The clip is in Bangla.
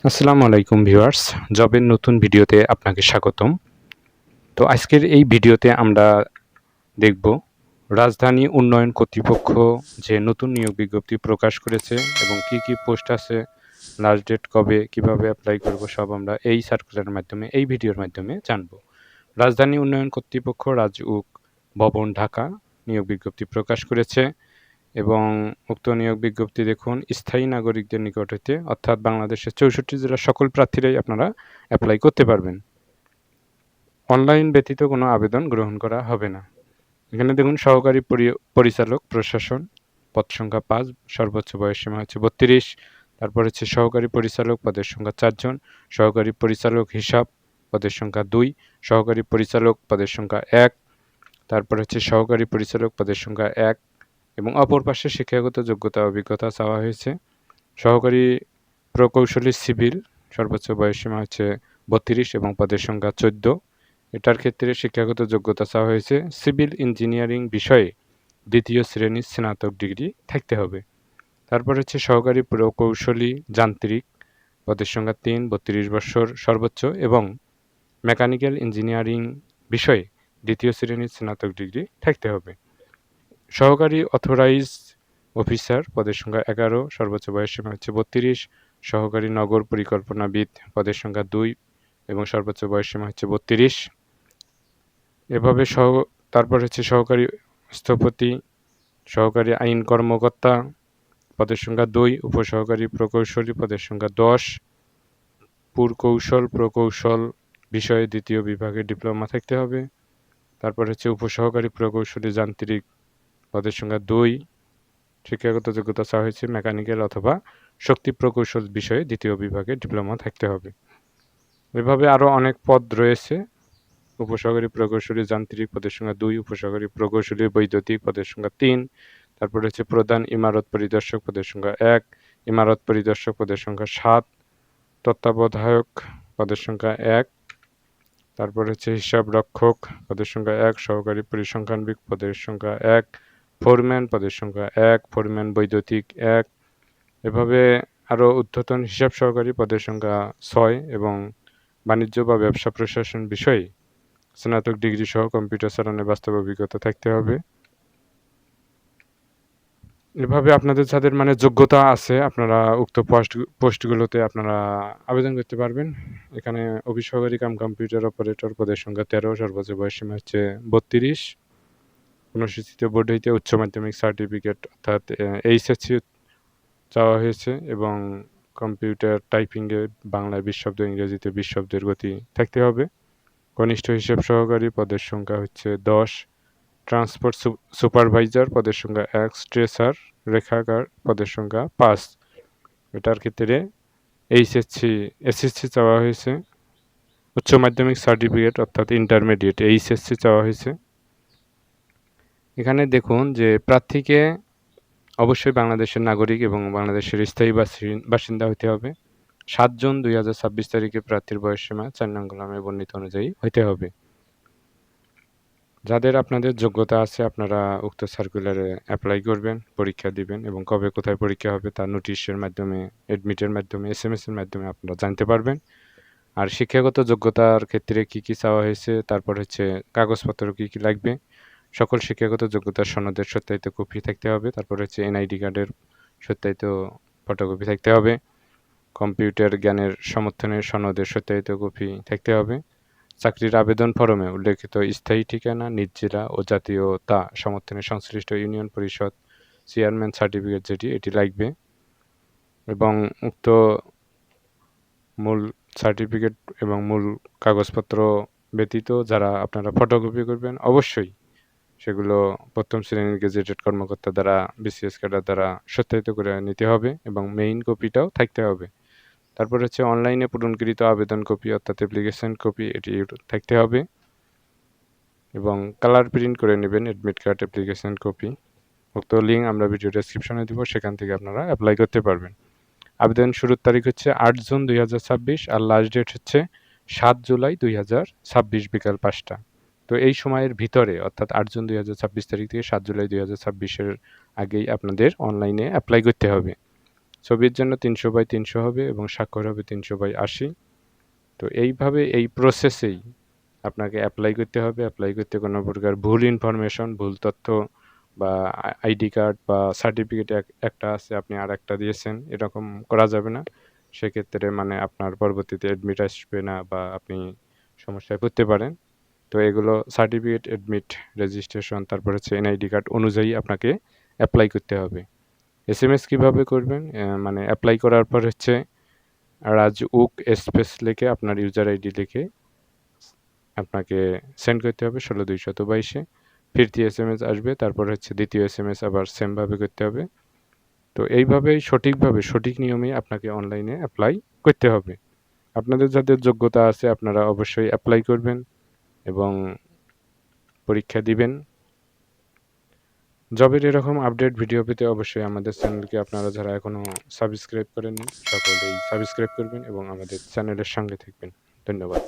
আসসালামু আলাইকুম ভিউয়ার্স, জবের নতুন ভিডিওতে আপনাকে স্বাগতম। তো আজকের এই ভিডিওতে আমরা দেখব রাজধানী উন্নয়ন কর্তৃপক্ষ যে নতুন নিয়োগ বিজ্ঞপ্তি প্রকাশ করেছে এবং কি পোস্ট আছে, লাস্ট ডেট কবে, কিভাবে অ্যাপ্লাই করব সব আমরা এই সার্কুলারের মাধ্যমে এই ভিডিওর মাধ্যমে জানব। রাজধানী উন্নয়ন কর্তৃপক্ষ রাজউক ভবন ঢাকা নিয়োগ বিজ্ঞপ্তি প্রকাশ করেছে এবং উক্ত নিয়োগ বিজ্ঞপ্তি দেখুন স্থায়ী নাগরিকদের নিকট হইতে অর্থাৎ বাংলাদেশের 64 জেলার সকল প্রার্থীরাই আপনারা অ্যাপ্লাই করতে পারবেন। অনলাইন ব্যতীত কোনো আবেদন গ্রহণ করা হবে না। এখানে দেখুন সহকারী পরিচালক প্রশাসন পদ সংখ্যা 5, সর্বোচ্চ বয়সসীমা হচ্ছে 32। তারপর হচ্ছে সহকারী পরিচালক পদের সংখ্যা 4 জন, সহকারী পরিচালক হিসাব পদের সংখ্যা 2, সহকারী পরিচালক পদের সংখ্যা 1, তারপর হচ্ছে সহকারী পরিচালক পদের সংখ্যা 1 এবং অপর পাশে শিক্ষাগত যোগ্যতা অভিজ্ঞতা চাওয়া হয়েছে। সহকারী প্রকৌশলী সিভিল সর্বোচ্চ বয়সসীমা হচ্ছে 32 এবং পদের সংখ্যা 14। এটার ক্ষেত্রে শিক্ষাগত যোগ্যতা চাওয়া হয়েছে সিভিল ইঞ্জিনিয়ারিং বিষয়ে 2য় শ্রেণীর স্নাতক ডিগ্রি থাকতে হবে। তারপর হচ্ছে সহকারী প্রকৌশলী যান্ত্রিক পদের সংখ্যা 3, 32 বছর সর্বোচ্চ এবং মেকানিক্যাল ইঞ্জিনিয়ারিং বিষয়ে 2য় শ্রেণীর স্নাতক ডিগ্রি থাকতে হবে। সহকারী অথরাইজ অফিসার পদের সংখ্যা 11, সর্বোচ্চ বয়সসীমা হচ্ছে 32। সহকারী নগর পরিকল্পনাবিদ পদের সংখ্যা 2 এবং সর্বোচ্চ বয়সসীমা হচ্ছে 32। এভাবে তারপর হচ্ছে সহকারী স্থপতি, সহকারী আইন কর্মকর্তা পদের সংখ্যা 2, উপসহকারী প্রকৌশলী পদের সংখ্যা 10, প্রকৌশল বিষয়ে 2য় বিভাগে ডিপ্লোমা থাকতে হবে। তারপর হচ্ছে উপসহকারী প্রকৌশলী যান্ত্রিক পদের সংখ্যা 2, শিক্ষাগত যোগ্যতা চাওয়া হয়েছে মেকানিক্যাল অথবা শক্তি প্রকৌশল বিষয়ে 2য় বিভাগে ডিপ্লোমা থাকতে হবে। এভাবে আরও অনেক পদ রয়েছে। উপসহকারী প্রকৌশলী যান্ত্রিক পদের সংখ্যা 2, উপসহকারী প্রকৌশলী বৈদ্যুতিক পদের সংখ্যা 3, তারপর হচ্ছে প্রধান ইমারত পরিদর্শক পদের সংখ্যা 1, ইমারত পরিদর্শক পদের সংখ্যা 7, তত্ত্বাবধায়ক পদের সংখ্যা 1, তারপর হচ্ছে হিসাব রক্ষক পদের সংখ্যা 1, সহকারী পরিসংখ্যানবিদ পদের সংখ্যা 1, ফোরম্যান পদের সংখ্যা 1, ফোরম্যান বৈদ্যুতিক 1। এভাবে আরও ঊর্ধ্বতন হিসাব সহকারী পদের সংখ্যা 6 এবং বাণিজ্য বা ব্যবসা প্রশাসন বিষয়ে স্নাতক ডিগ্রি সহ কম্পিউটার চালানোর বাস্তব অভিজ্ঞতা থাকতে হবে। এভাবে আপনাদের যাদের যোগ্যতা আছে আপনারা উক্ত পোস্টগুলোতে আপনারা আবেদন করতে পারবেন। এখানে অফিস সহকারী কাম কম্পিউটার অপারেটর পদের সংখ্যা 13, সর্বোচ্চ বয়সসীমা হচ্ছে 32। অনুসূচিত বোর্ড হইতে উচ্চ মাধ্যমিক সার্টিফিকেট অর্থাৎ এইচএসসি চাওয়া হয়েছে এবং কম্পিউটার টাইপিংয়ে বাংলায় 20 শব্দ, ইংরেজিতে 20 শব্দের গতি থাকতে হবে। কনিষ্ঠ হিসাব সহকারী পদের সংখ্যা হচ্ছে 10, ট্রান্সপোর্ট সুপারভাইজার পদের সংখ্যা 1, স্ট্রেসার রেখাকার পদের সংখ্যা 5। এটার ক্ষেত্রে এসএসসি চাওয়া হয়েছে, উচ্চ মাধ্যমিক সার্টিফিকেট অর্থাৎ ইন্টারমিডিয়েট এইচএসসি চাওয়া হয়েছে। এখানে দেখুন যে প্রার্থীকে অবশ্যই বাংলাদেশের নাগরিক এবং বাংলাদেশের স্থায়ী বাসিন্দা হতে হবে। 7 জুন 2026 তারিখে প্রার্থীর বয়সসীমা 4 নং কলামে বর্ণিত অনুযায়ী হতে হবে। যাদের আপনাদের যোগ্যতা আছে আপনারা উক্ত সার্কুলারে অ্যাপ্লাই করবেন, পরীক্ষা দিবেন এবং কবে কোথায় পরীক্ষা হবে তার নোটিশের মাধ্যমে, এডমিটের মাধ্যমে, এসএমএসের মাধ্যমে আপনারা জানতে পারবেন। আর শিক্ষাগত যোগ্যতার ক্ষেত্রে কি চাওয়া হয়েছে, তারপর হচ্ছে কাগজপত্র কি লাগবে, সকল শিক্ষাগত যোগ্যতার সনদের সত্যায়িত কপি থাকতে হবে। তারপর হচ্ছে এনআইডি কার্ডের সত্যায়িত ফটোকপি থাকতে হবে। কম্পিউটার জ্ঞানের সমর্থনের সনদের সত্যায়িত কপি থাকতে হবে। চাকরির আবেদন ফরমে উল্লেখিত স্থায়ী ঠিকানা, নিজ জেলা ও জাতীয়তা সমর্থনের সংশ্লিষ্ট ইউনিয়ন পরিষদ চেয়ারম্যান সার্টিফিকেট এটি লাগবে এবং উক্ত মূল সার্টিফিকেট এবং মূল কাগজপত্র ব্যতীত যারা আপনারা ফটোকপি করবেন অবশ্যই সেগুলো প্রথম শ্রেণীর গেজেটেড কর্মকর্তা দ্বারা, বিসিএস ক্যাডার দ্বারা সত্যায়িত করে নিতে হবে এবং মেইন কপিটাও থাকতে হবে। তারপর হচ্ছে অনলাইনে পূরণকৃত আবেদন কপি অর্থাৎ অ্যাপ্লিকেশন কপি এটি থাকতে হবে এবং কালার প্রিন্ট করে নেবেন অ্যাডমিট কার্ড, অ্যাপ্লিকেশন কপি। উক্ত লিঙ্ক আমরা ভিডিও ডেসক্রিপশনে দিব, সেখান থেকে আপনারা অ্যাপ্লাই করতে পারবেন। আবেদন শুরুর তারিখ হচ্ছে 8 জুন 2026 আর লাস্ট ডেট হচ্ছে 7 জুলাই 2026 বিকাল 5টা। তো এই সময়ের ভিতরে অর্থাৎ 8 জুন 2026 তারিখ থেকে 7 জুলাই 2026-এর আগেই আপনাদের অনলাইনে অ্যাপ্লাই করতে হবে। ছবির জন্য 300/300 হবে এবং স্বাক্ষর হবে 300/80। তো এইভাবে এই প্রসেসেই আপনাকে অ্যাপ্লাই করতে হবে। অ্যাপ্লাই করতে কোনো প্রকার ভুল ইনফরমেশন, ভুল তথ্য বা আইডি কার্ড বা সার্টিফিকেট একটা আছে আপনি আরেকটা দিয়েছেন, এরকম করা যাবে না। সেক্ষেত্রে মানে আপনার পরবর্তীতে অ্যাডমিট আসবে না বা আপনি সমস্যায় পড়তে পারেন। তো এগুলো সার্টিফিকেট, অ্যাডমিট, রেজিস্ট্রেশন, তারপর হচ্ছে এনআইডি কার্ড অনুযায়ী আপনাকে অ্যাপ্লাই করতে হবে। এসএমএস কিভাবে করবেন? মানে অ্যাপ্লাই করার পর হচ্ছে রাজউক স্পেস লিখে আপনার ইউজার আইডি লিখে আপনাকে সেন্ড করতে হবে 16222-এ। ফিরতি এসএমএস আসবে। তারপর হচ্ছে দ্বিতীয় এসএমএস আবার সেমভাবে করতে হবে। তো এইভাবেই সঠিকভাবে সঠিক নিয়মেই আপনাকে অনলাইনে অ্যাপ্লাই করতে হবে। আপনাদের যাদের যোগ্যতা আছে আপনারা অবশ্যই অ্যাপ্লাই করবেন এবং পরীক্ষা দিবেন। জবের এরকম আপডেট ভিডিও পেতে অবশ্যই আমাদের চ্যানেলকে আপনারা যারা এখনও সাবস্ক্রাইব করেননি সকলেই সাবস্ক্রাইব করবেন এবং আমাদের চ্যানেলের সঙ্গে থাকবেন। ধন্যবাদ।